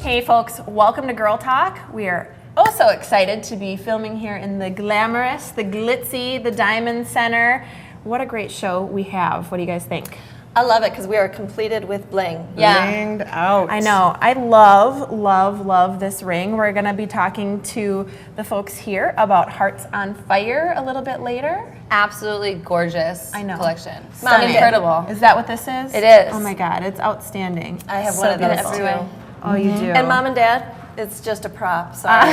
Hey folks, welcome to Girl Talk. We are so excited to be filming here in the glamorous, the glitzy, the Diamond Center. What a great show we have. What do you guys think? I love it because we are completed with bling. Blinged out. I know. I love, love, love this ring. We're going to be talking to the folks here about Hearts on Fire a little bit later. Absolutely gorgeous Stunning. collection. Incredible. Is that what this is? It is. Oh my God, it's outstanding. I have one of those beautiful. too. Oh, you do. And Mom and Dad, it's just a prop. Sorry.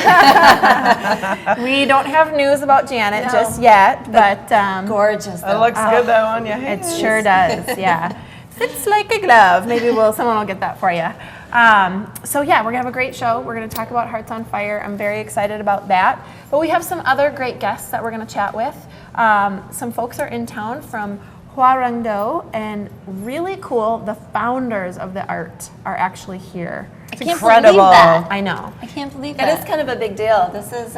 We don't have news about Janet just yet, but Gorgeous. It looks good though on your hands. it sure does. Yeah, fits like a glove. Maybe someone will get that for you. So yeah, we're gonna have a great show. We're gonna talk about Hearts on Fire. I'm very excited about that. But we have some other great guests that we're gonna chat with. Some folks are in town from Huarangdo, and really cool, the founders of the art are actually here. I can't incredible. believe that. I know. I can't believe It that. is kind of a big deal. This is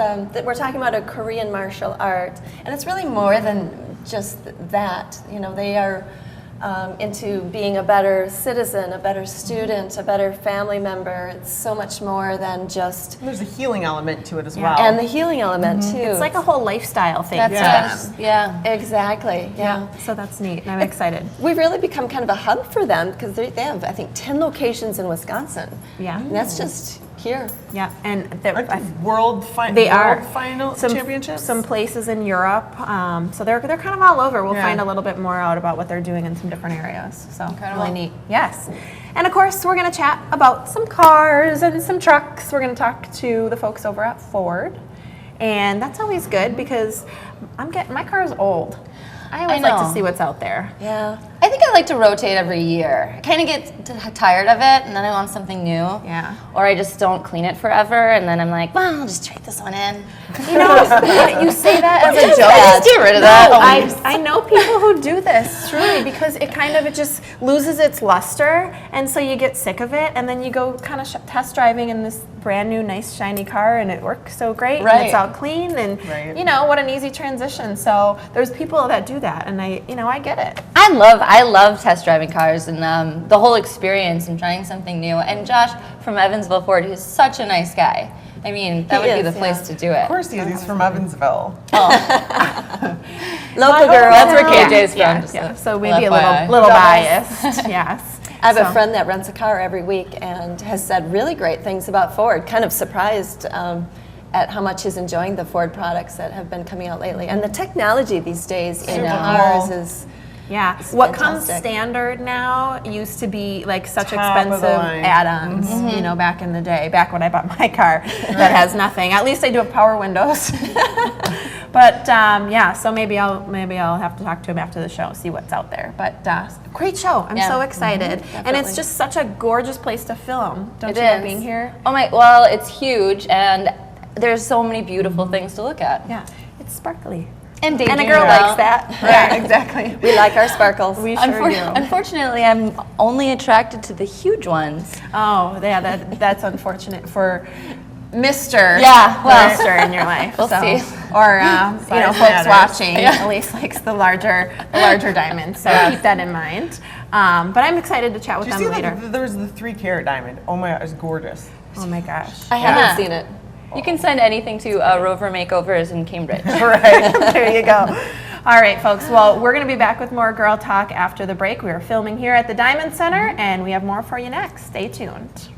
we're talking about a Korean martial art, and it's really more than just that. You know, they are into being a better citizen, a better student, a better family member. It's so much more than just. There's a healing element to it as well. And the healing element too. It's like a whole lifestyle thing. That's Yeah. Exactly. Yeah. So that's neat, and I'm excited. We've really become kind of a hub for them because they have, I think, 10 locations in Wisconsin. Yeah. And that's just here. Yeah, and World they are final some, championships. Some places in Europe, so they're kind of all over. We'll Yeah. find a little bit more out about what they're doing in some different areas. So Incredible. really neat. Yes, and of course we're going to chat about some cars and some trucks. We're going to talk to the folks over at Ford, and that's always good because my car is old. I always like to know. see what's out there. Yeah. I think I like to rotate every year. I kind of get tired of it, and then I want something new. Yeah. Or I just don't clean it forever, and then I'm like, well, I'll just trade this one in. You know, you say that as a joke. Just get rid of that. No, I know people who do this, truly, because it just loses its luster, and so you get sick of it, and then you go kind of test driving in this brand new, nice, shiny car, and it works so great, and it's Right. all clean, and you know, what an easy transition. So there's people that do that, and I get it. I love test driving cars and the whole experience and trying something new. And Josh from Evansville Ford, he's such a nice guy. I mean, that He would be is, the place to do it. Of course he is. He's from Evansville. Local girl. That's where KJ's from. Yeah, just yeah. a So maybe a FYI. little biased. Yes. I have So- a friend that rents a car every week and has said really great things about Ford. Kind of surprised at how much he's enjoying the Ford products that have been coming out lately. And the technology these days in Super cars cool. is Yeah, what comes fantastic. standard now used to be like such Top of the expensive line. add-ons, you know, back in the day, back when I bought my car that has nothing. At least I do have power windows. But yeah, so maybe I'll have to talk to him after the show, see what's out there. But great show! I'm Yeah. so excited, and it's Definitely. just such a gorgeous place to film. Don't It you love is. being here? Oh my, well, it's huge, and there's so many beautiful things to look at. Yeah, it's sparkly, And and a girl likes that. Yeah, exactly. we like our sparkles. We sure do. Unfortunately, I'm only attracted to the huge ones. Oh, yeah, that's unfortunate for Mr. Yeah, well, Mr. in your life. we'll see. Or you know, Size folks matters. watching. Elise likes the larger diamonds, so keep that in mind. But I'm excited to chat with Did you them see later. there was the 3-carat diamond? Oh my God, it's gorgeous. Oh my gosh! I haven't Yeah. seen it. You can send anything to Rover Makeovers in Cambridge. Right there you go. All right, folks. Well, we're going to be back with more Girl Talk after the break. We are filming here at the Diamond Center, and we have more for you next. Stay tuned.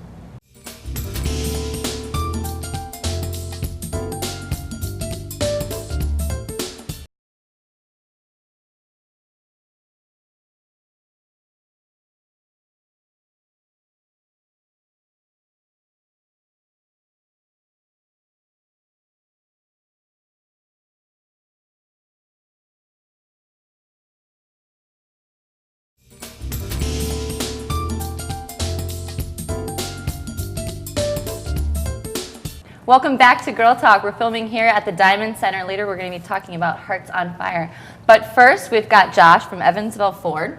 Welcome back to Girl Talk. We're filming here at the Diamond Center. Later, we're going to be talking about Hearts on Fire. But first, we've got Josh from Evansville Ford.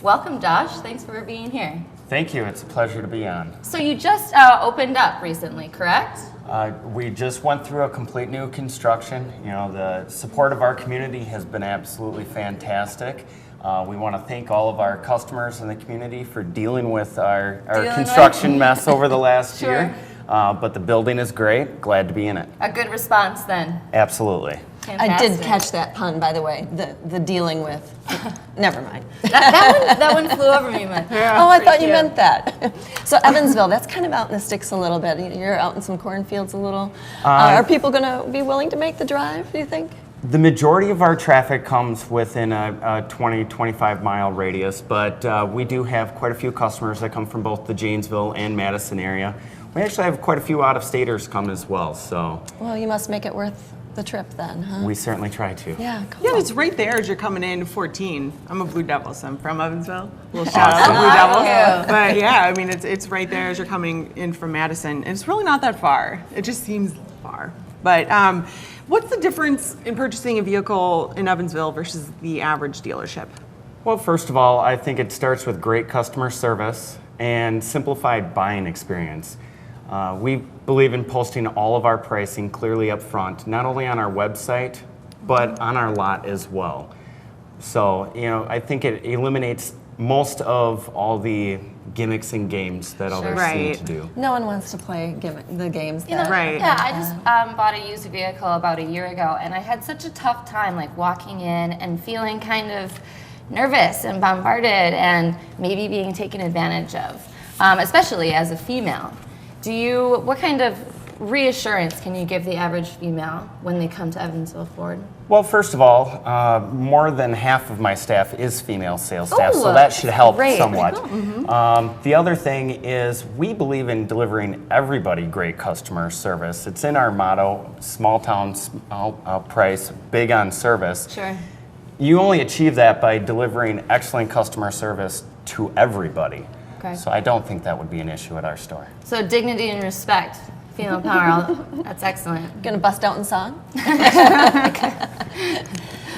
Welcome, Josh. Thanks for being here. Thank you. It's a pleasure to be on. So you just opened up recently, correct? We just went through a complete new construction. You know, the support of our community has been absolutely fantastic. We want to thank all of our customers in the community for dealing with our Dealing construction mess over the last Sure. year. But the building is great. Glad to be in it. A good response then. Absolutely. I did Fantastic. catch that pun, by the way, the dealing with. Never mind. That one flew over me. But Oh, I thought you cute. meant that. So Evansville, that's kind of out in the sticks a little bit. You're out in some cornfields a little. Are people going to be willing to make the drive, do you think? The majority of our traffic comes within a 20, 25 mile radius, but we do have quite a few customers that come from both the Janesville and Madison area. We actually have quite a few out-of-staters come as well, so Well, you must make it worth the trip then, huh? we certainly try to. Yeah, cool. Yeah, it's right there as you're coming in 14. I'm a Blue Devil, so I'm from Evansville. Little shout out to Blue Devils. But yeah, I mean, it's right there as you're coming in from Madison. And it's really not that far. It just seems far. But what's the difference in purchasing a vehicle in Evansville versus the average dealership? Well, first of all, I think it starts with great customer service and simplified buying experience. We believe in posting all of our pricing clearly up front, not only on our website, but on our lot as well. So, I think it eliminates most of all the gimmicks and games that others seem Right. to do. No one wants to play the games. You know, that- Right. Yeah, I just bought a used vehicle about a year ago, and I had such a tough time, like walking in and feeling kind of nervous and bombarded, and maybe being taken advantage of, especially as a female. What kind of reassurance can you give the average female when they come to Evansville Ford? Well, first of all, more than half of my staff is female sales staff, Ooh, so that should help great. somewhat. The other thing is we believe in delivering everybody great customer service. It's in our motto, small town, small price, big on service. Sure. You only achieve that by delivering excellent customer service to everybody. Okay. So I don't think that would be an issue at our store. So dignity and respect, female power, that's excellent. Gonna bust out in song?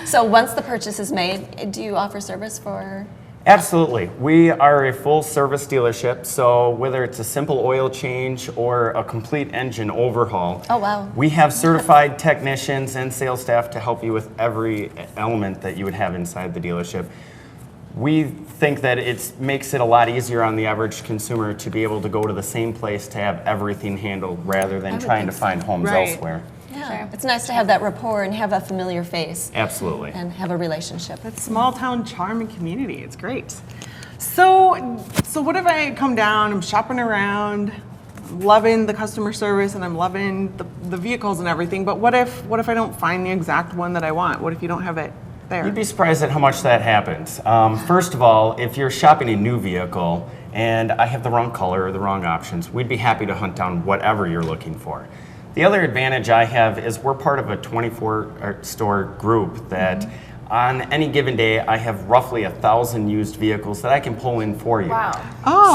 So once the purchase is made, do you offer service for? Absolutely. We are a full service dealership, so whether it's a simple oil change or a complete engine overhaul, Oh, wow. we have certified technicians and sales staff to help you with every element that you would have inside the dealership. We think that it makes it a lot easier on the average consumer to be able to go to the same place to have everything handled rather than would trying to think so. find homes Right. elsewhere. Yeah, Sure. it's nice to have that rapport and have a familiar face Absolutely. and have a relationship. That small town charm and community. It's great. So what if I come down, I'm shopping around, I'm loving the customer service and I'm loving the vehicles and everything, but what if I don't find the exact one that I want? What if you don't have it there? You'd be surprised at how much that happens. First of all, if you're shopping a new vehicle and I have the wrong color or the wrong options, we'd be happy to hunt down whatever you're looking for. The other advantage I have is we're part of a 24 store group that on any given day I have roughly 1,000 used vehicles that I can pull in for you. Wow.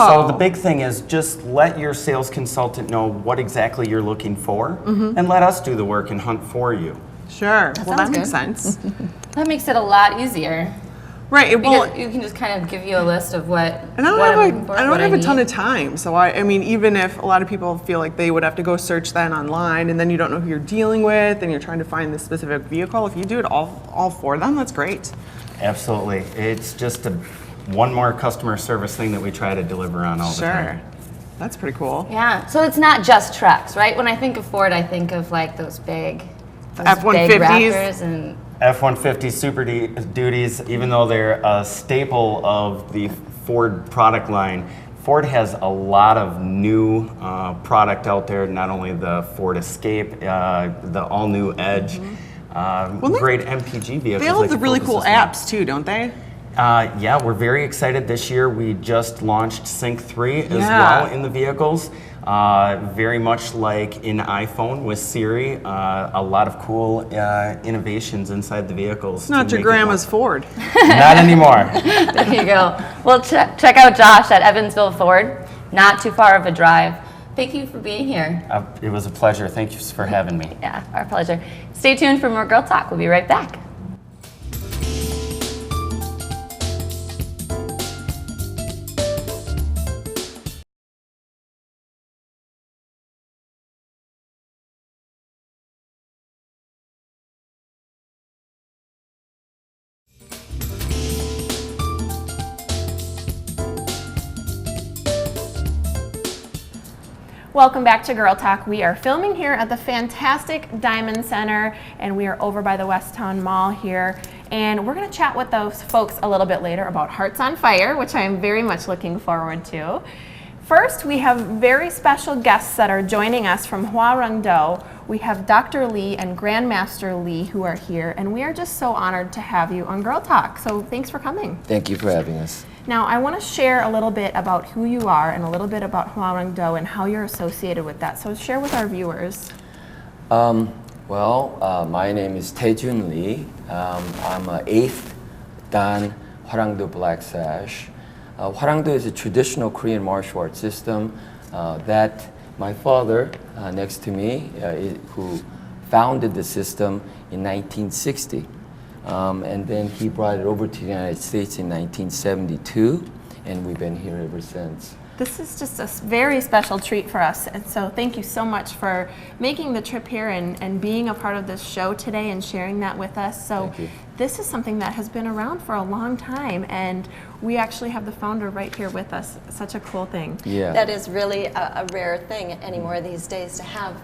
So the big thing is just let your sales consultant know what exactly you're looking for and let us do the work and hunt for you. Sure. Well, that sounds makes good. sense. That makes it a lot easier. Right. Well, Because you can just kind of give you a list of what, and I what don't I'm have looking for, I don't what have a ton need. of time, so I mean, even if a lot of people feel like they would have to go search that online, and then you don't know who you're dealing with, and you're trying to find the specific vehicle, if you do it all for them, that's great. Absolutely. It's just one more customer service thing that we try to deliver on all the Sure. time. That's pretty cool. Yeah, so it's not just trucks, right? When I think of Ford, I think of like those big F-150s. Raptors and F-150 Super Duties, even though they're a staple of the Ford product line, Ford has a lot of new product out there, not only the Ford Escape, the all-new Edge, great MPG vehicles. They all have like the really Focus cool as well. apps too, don't they? Yeah, we're very excited this year. We just launched Sync 3 as Yeah. well in the vehicles. Very much like in iPhone with Siri, a lot of cool innovations inside the vehicles. It's not to your make it grandma's Ford. more- Not anymore. there you go. Well, check out Josh at Evansville Ford. Not too far of a drive. Thank you for being here. It was a pleasure. Thank you for having me. Yeah, our pleasure. Stay tuned for more Girl Talk. We'll be right back. Welcome back to Girl Talk. We are filming here at the fantastic Diamond Center, and we are over by the Westtown Mall here. And we're going to chat with those folks a little bit later about Hearts on Fire, which I am very much looking forward to. First, we have very special guests that are joining us from Hwarangdo. We have Dr. Lee and Grandmaster Lee who are here, and we are just so honored to have you on Girl Talk. So thanks for coming. Thank you for having us. Now, I want to share a little bit about who you are and a little bit about Hwarangdo and how you're associated with that. So share with our viewers. My name is Taejun Lee. I'm an 8th Dan Hwarangdo Black Sash. Hwarangdo is a traditional Korean martial arts system that my father, next to me, who founded the system in 1960. And then he brought it over to the United States in 1972, and we've been here ever since. This is just a very special treat for us, and so thank you so much for making the trip here and being a part of this show today and sharing that with us. So Thank you. This is something that has been around for a long time, and we actually have the founder right here with us. Such a cool thing. Yeah. That is really a rare thing anymore these days to have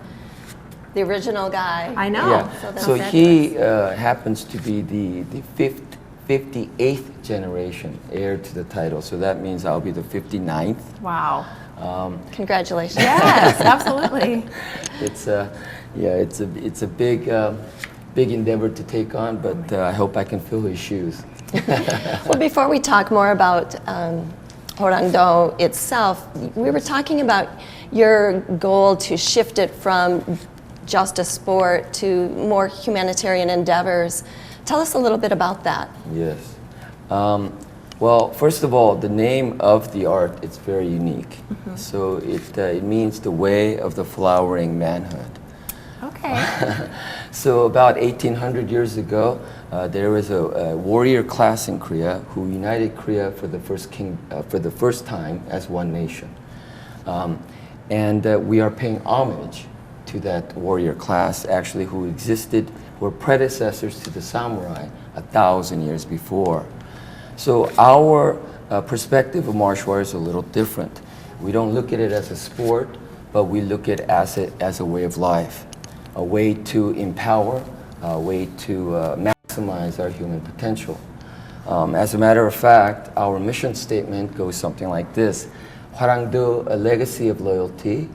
the original guy. I know. Yeah. that's So fabulous. he happens to be the 58th generation heir to the title. So that means I'll be the 59th. Wow. Congratulations. Yes, absolutely. It's a big endeavor to take on, but I hope I can fill his shoes. Well, before we talk more about Hwarangdo itself, we were talking about your goal to shift it from just a sport to more humanitarian endeavors. Tell us a little bit about that. Yes. Well, first of all, the name of the art is very unique. So it means the way of the flowering manhood. Okay. So about 1800 years ago, there was a warrior class in Korea who united Korea for the first time as one nation. And we are paying homage to that warrior class, actually, who were predecessors to the samurai 1,000 years before. So our perspective of martial arts is a little different. We don't look at it as a sport, but we look at it as a way of life, a way to empower, a way to maximize our human potential. As a matter of fact, our mission statement goes something like this: Hwarangdo, a legacy of loyalty,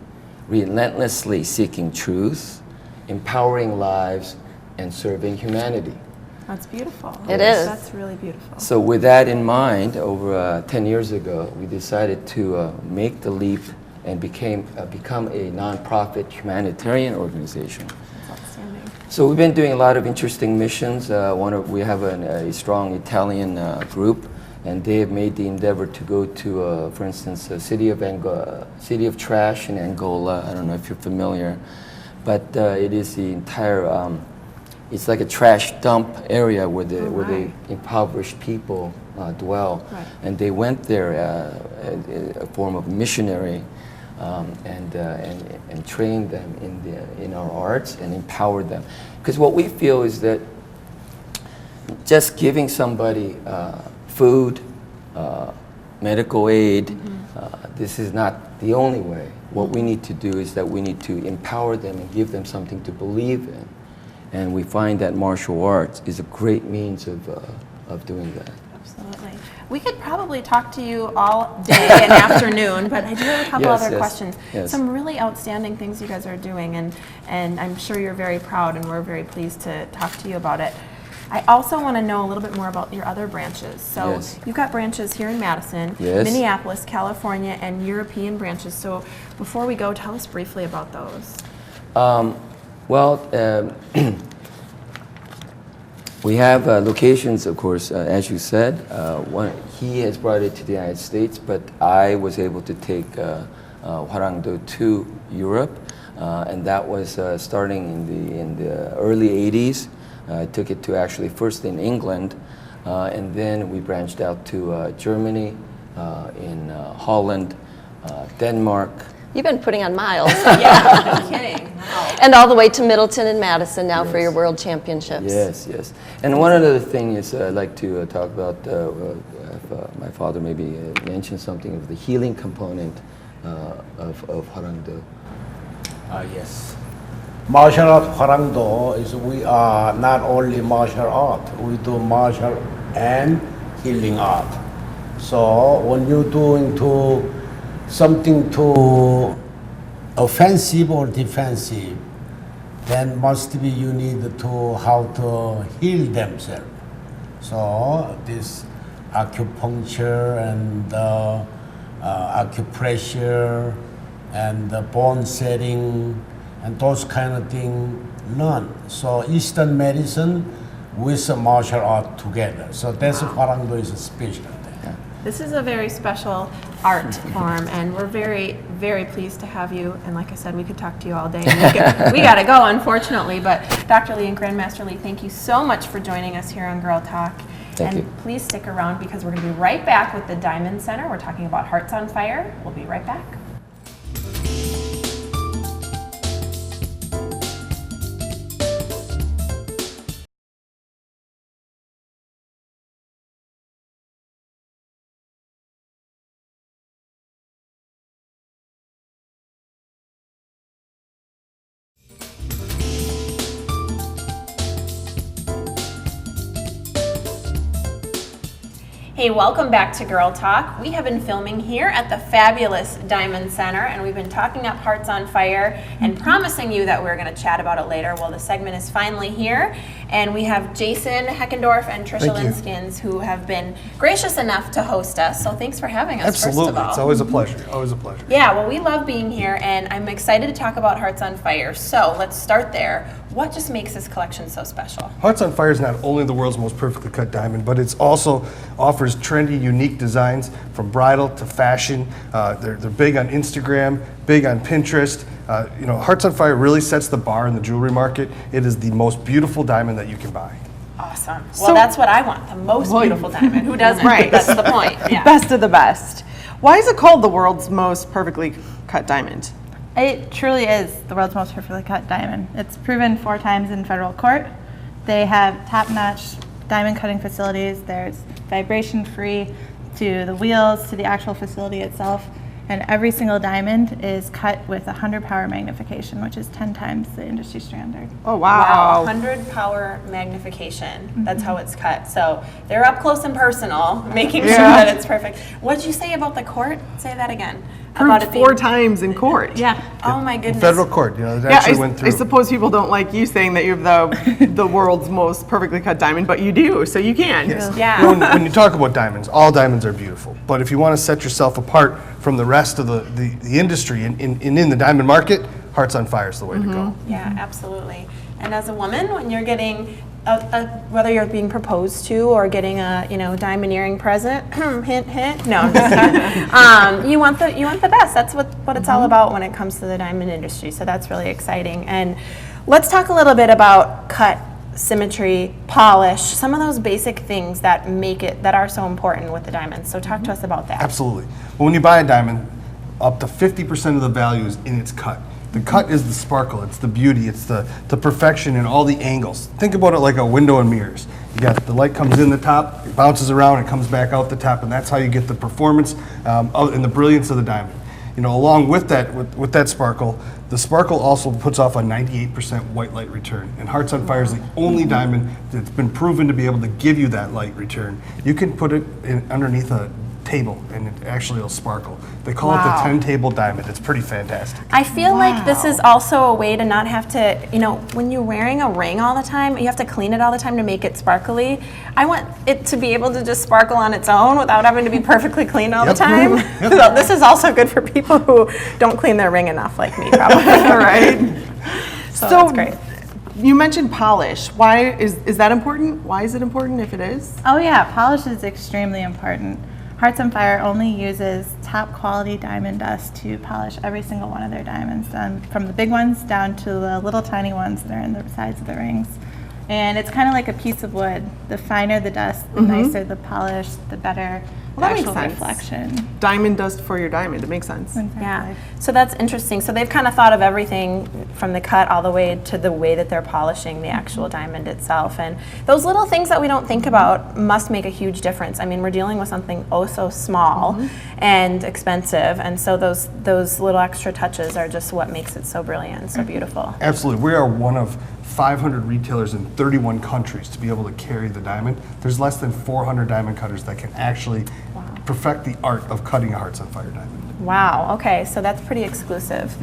relentlessly seeking truth, empowering lives, and serving humanity. That's beautiful. It is. That's really beautiful. So with that in mind, over 10 years ago, we decided to make the leap and become a nonprofit humanitarian organization. That's outstanding. So we've been doing a lot of interesting missions. We have a strong Italian group, and they have made the endeavor to go to, for instance, the city of Trash in Angola. I don't know if you're familiar, but it is the entire. It's like a trash dump area where the impoverished people dwell, Right. and they went there a form of missionary, and trained them in our arts and empowered them. Because what we feel is that just giving somebody food, medical aid, this is not the only way. What we need to do is that we need to empower them and give them something to believe in. And we find that martial arts is a great means of doing that. Absolutely. We could probably talk to you all day and afternoon, but I do have a couple Yes, other yes, questions. yes. Some really outstanding things you guys are doing, and I'm sure you're very proud, and we're very pleased to talk to you about it. I also want to know a little bit more about your other branches. So Yes. you've got branches here in Madison, Yes. Minneapolis, California, and European branches. So before we go, tell us briefly about those. We have locations, of course, as you said. He has brought it to the United States, but I was able to take Hwarangdo to Europe, and that was starting in the early 80s. I took it to actually first in England, and then we branched out to Germany, in Holland, Denmark. You've been putting on miles. Yeah, no kidding. Wow. And all the way to Middleton and Madison now for Yes. your world championships. Yes, yes. And one other thing is I'd like to talk about, if my father maybe mentioned something of the healing component of Hwarangdo? Yes. Martial art Hwarangdo is we are not only martial art, we do martial and healing art. So when you're doing something to offensive or defensive, then must be you need to how to heal themselves. So this acupuncture and acupressure and the bone setting and those kind of things none. So Eastern medicine with martial art together. So that's Hwarangdo is special there. This is a very special art form, and we're very, very pleased to have you. And like I said, we could talk to you all day. And we got to go, unfortunately. But Dr. Lee and Grandmaster Lee, thank you so much for joining us here on Girl Talk. Thank and you. please stick around because we're going to be right back with the Diamond Center. We're talking about Hearts on Fire. We'll be right back. Hey, welcome back to Girl Talk. We have been filming here at the fabulous Diamond Center, and we've been talking up Hearts on Fire and promising you that we're going to chat about it later. Well, the segment is finally here, and we have Jason Heckendorf and Tricia Linskins who have been gracious enough to host us. So thanks for having us, Absolutely. first of all. It's always a pleasure. Always a pleasure. Yeah, well, we love being here, and I'm excited to talk about Hearts on Fire. So let's start there. What just makes this collection so special? Hearts on Fire is not only the world's most perfectly cut diamond, but it also offers trendy, unique designs from bridal to fashion. They're big on Instagram, big on Pinterest. Hearts on Fire really sets the bar in the jewelry market. It is the most beautiful diamond that you can buy. Awesome. Well, that's what I want, the most beautiful diamond. Who doesn't? Right. That's the point. Yeah. Best of the best. Why is it called the world's most perfectly cut diamond? It truly is the world's most perfectly cut diamond. It's proven 4 times in federal court. They have top-notch diamond cutting facilities. There's vibration-free to the wheels, to the actual facility itself. And every single diamond is cut with 100 power magnification, which is 10 times the industry standard. Oh, wow. 100 power magnification. That's how it's cut. So they're up close and personal, making sure that it's perfect. What did you say about the court? Say that again. About Proved it being 4 times in court. Yeah. Oh my goodness. Federal court, it Yeah, actually went through. I suppose people don't like you saying that you have the world's most perfectly cut diamond, but you do, so you can. Yes. Yeah. When you talk about diamonds, all diamonds are beautiful. But if you want to set yourself apart from the rest of the industry in the diamond market, Hearts on Fire is the way to go. Yeah, absolutely. And as a woman, when you're getting whether you're being proposed to or getting a diamond earring present, hint hint. No, I'm just kidding. You want the best. That's what it's all about when it comes to the diamond industry. So that's really exciting. And let's talk a little bit about cut, symmetry, polish, some of those basic things that are so important with the diamonds. So talk to us about that. Absolutely. Well, when you buy a diamond, up to 50% of the value is in its cut. The cut is the sparkle, it's the beauty, it's the perfection and all the angles. Think about it like a window and mirrors. You got the light comes in the top, it bounces around, it comes back out the top, and that's how you get the performance and the brilliance of the diamond. Along with that, with that sparkle, the sparkle also puts off a 98% white light return. And Hearts on Fire is the only diamond that's been proven to be able to give you that light return. You can put it underneath a table and it actually will sparkle. They call it the 10-table diamond. It's pretty fantastic. I feel like this is also a way to not have to, when you're wearing a ring all the time, you have to clean it all the time to make it sparkly. I want it to be able to just sparkle on its own without having to be perfectly clean all the time. So this is also good for people who don't clean their ring enough, like me, probably. All right. So that's great. You mentioned polish. Why is that important? Why is it important if it is? Oh yeah, polish is extremely important. Hearts on Fire only uses top quality diamond dust to polish every single one of their diamonds, from the big ones down to the little tiny ones that are in the sides of the rings. And it's kind of like a piece of wood. The finer the dust, the nicer the polish, the better Well, that makes actual sense. reflection. Diamond dust for your diamond. It makes sense. Yeah, so that's interesting. So they've kind of thought of everything from the cut all the way to the way that they're polishing the actual diamond itself. And those little things that we don't think about must make a huge difference. I mean, we're dealing with something oh so small and expensive. And so those little extra touches are just what makes it so brilliant and so beautiful. Absolutely. We are one of 500 retailers in 31 countries to be able to carry the diamond. There's less than 400 diamond cutters that can actually perfect the art of cutting a Hearts on Fire diamond. Wow, okay, so that's pretty exclusive.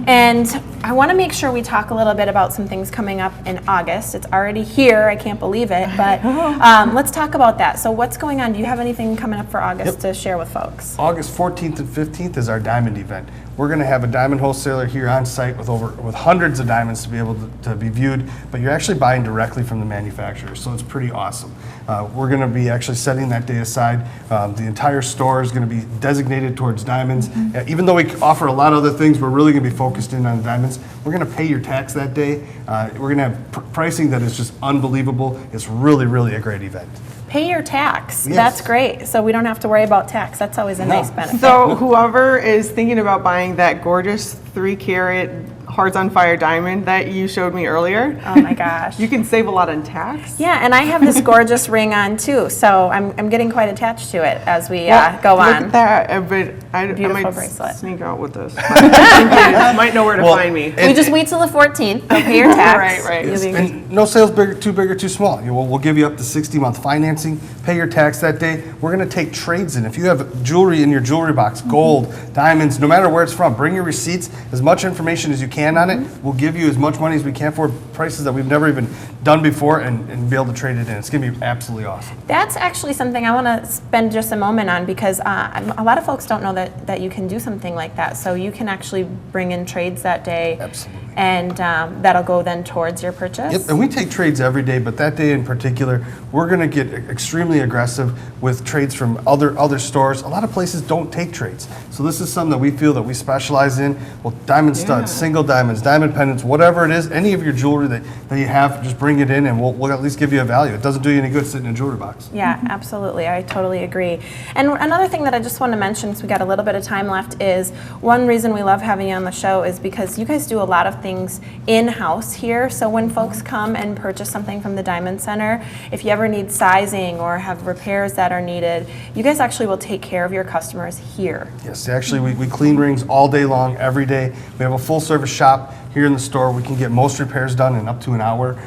And I want to make sure we talk a little bit about some things coming up in August. It's already here, I can't believe it, but let's talk about that. So what's going on? Do you have anything coming up for August to share with folks? August 14th and 15th is our diamond event. We're going to have a diamond wholesaler here on site with hundreds of diamonds to be able to be viewed, but you're actually buying directly from the manufacturer, so it's pretty awesome. We're going to be actually setting that day aside. The entire store is going to be designated towards diamonds. Even though we offer a lot of other things, we're really going to be focused in on diamonds. We're going to pay your tax that day. We're going to have pricing that is just unbelievable. It's really, really a great event. Pay your tax. Yes. That's great. So we don't have to worry about tax. That's always a nice benefit. So whoever is thinking about buying that gorgeous 3-carat Hearts on Fire diamond that you showed me earlier, Oh my gosh. you can save a lot on tax. Yeah, and I have this gorgeous ring on too, so I'm getting quite attached to it as we go Look on. at that. But I Beautiful might bracelet. sneak out with this. You might know where to find me. We just wait till the 14th. They'll pay your tax. Right. You'll be- And no sales too big or too small. We'll give you up to 60-month financing, pay your tax that day. We're going to take trades in. If you have jewelry in your jewelry box, gold, diamonds, no matter where it's from, bring your receipts, as much information as you can on it. We'll give you as much money as we can for prices that we've never even done before and be able to trade it in. It's going to be absolutely awesome. That's actually something I want to spend just a moment on because a lot of folks don't know that you can do something like that. So you can actually bring in trades that day. Absolutely. And that'll go then towards your purchase. Yep, and we take trades every day, but that day in particular, we're going to get extremely aggressive with trades from other stores. A lot of places don't take trades. So this is something that we feel that we specialize in. Well, diamond studs, single diamonds, diamond pendants, whatever it is, any of your jewelry that you have, just bring it in and we'll at least give you a value. It doesn't do you any good sitting in a jewelry box. Yeah, absolutely. I totally agree. And another thing that I just want to mention, because we got a little bit of time left, is one reason we love having you on the show is because you guys do a lot of things in-house here. So when folks come and purchase something from the Diamond Center, if you ever need sizing or have repairs that are needed, you guys actually will take care of your customers here. Yes, actually we clean rings all day long, every day. We have a full service shop here in the store. We can get most repairs done in up to an hour.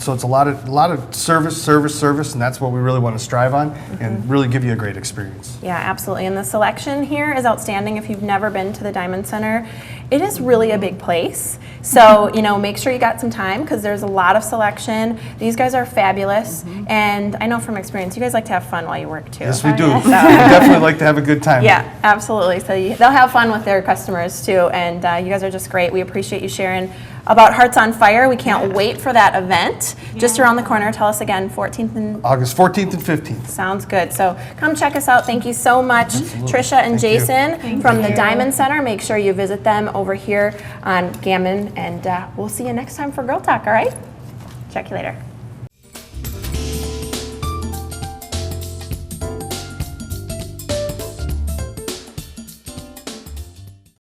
So it's a lot of service, and that's what we really want to strive on and really give you a great experience. Yeah, absolutely. And the selection here is outstanding. If you've never been to the Diamond Center, it is really a big place. So, make sure you got some time because there's a lot of selection. These guys are fabulous. And I know from experience, you guys like to have fun while you work too. Yes, we do. We definitely like to have a good time. Yeah, absolutely. So they'll have fun with their customers too. And you guys are just great. We appreciate you sharing about Hearts on Fire. We can't wait for that event. Just around the corner. Tell us again, 14th and... August 14th and 15th. Sounds good. So come check us out. Thank you so much, Trisha and Jason from the Diamond Center. Make sure you visit them over here on Gammon. And we'll see you next time for Girl Talk, all right? Check you later.